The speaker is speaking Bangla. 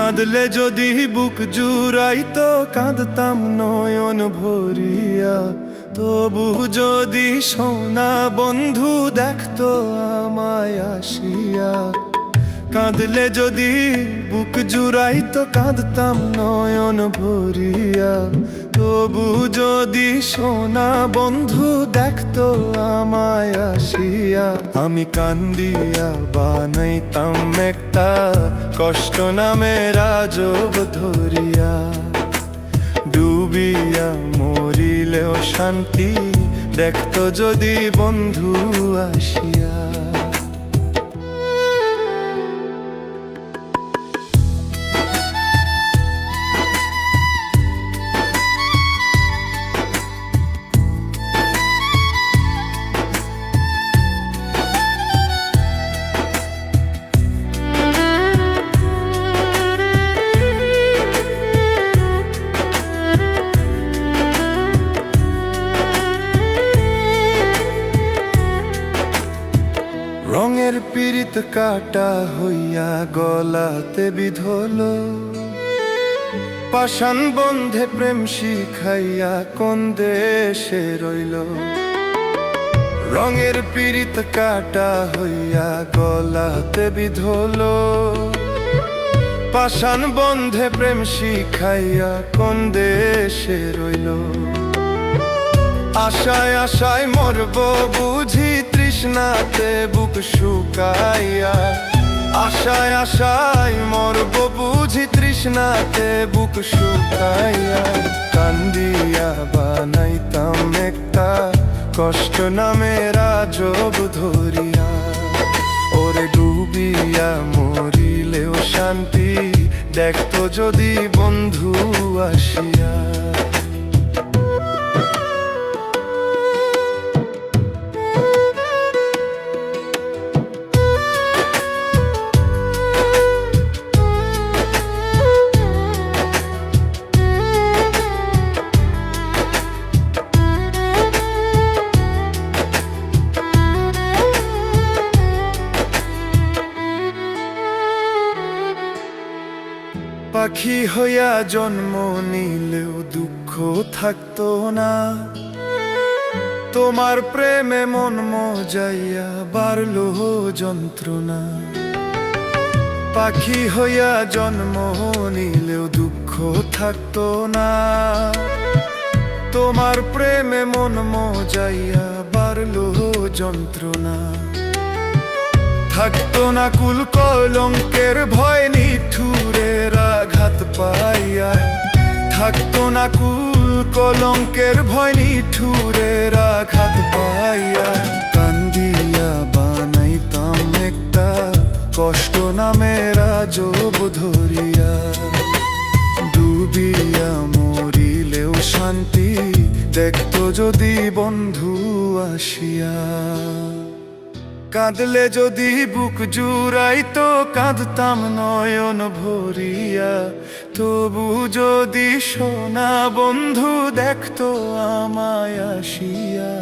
কাঁদলে যদি বুক জুড়াইতো কাঁদতাম নয়ন ভরিয়া। তবু যদি সোনা বন্ধু দেখতো আমায় আসিয়া। কাঁদলে যদি বুক জুড়াইতো কাঁদতাম নয়ন ভরিয়া। তবু যদি সোনা বন্ধু দেখতো আমায় আসিয়া। আমি কান্দিয়া বানাইতাম একটা কষ্ট নামের আজব ধরিয়া। ডুবিয়া মরিলেও শান্তি দেখতো যদি বন্ধু আসিয়া। রঙের পীড়িত কাটা হইয়া গলাতে বিধলো। পাষাণ বন্ধে প্রেম শিখাইয়া কোন দেশে রইল। রঙের পীড়িত কাটা হইয়া গলাতে বিধলো। পাষাণ বন্ধে প্রেম শিখাইয়া কোন দেশে রইল। আশায় আশায় মরব বুঝি তৃষ্ণাতে বুক শুকাইয়া। আশায় আশায় মরব বুঝি তৃষ্ণাতে বুক শুকাইয়া। কান্দিয়া বানাইতাম একটা কষ্ট নামের আজব ধরিয়া। ওরে ডুবিয়া মরিলেও শান্তি দেখতো যদি বন্ধু আসিয়া। পাখি হইয়া জন্ম নিলেও দুঃখ থাকতো না। তোমার প্রেমে মন মজাইয়া বাড়লো যন্ত্রণা। পাখি হইয়া জন্ম নিলেও দুঃখ থাকতো না। তোমার প্রেমে মন মজাইয়া বাড়লো যন্ত্রণা। থাকতো না কুল কলঙ্কের ভয় নিঠুরের আঘাত পাইয়া। থাকতো না কুল কলঙ্কের ভয় নিঠুরের আঘাত পাইয়া। কান্দিয়া বানাইতাম একটা কষ্ট নামের আজব ধরিয়া। ডুবিয়া মরিলেও শান্তি দেখতো যদি বন্ধু আসিয়া। কাঁদলে যদি বুক জুড়াইতো কাঁদতাম নয়ন ভরিয়া। তবু যদি সোনা বন্ধু দেখতো আমায় আসিয়া।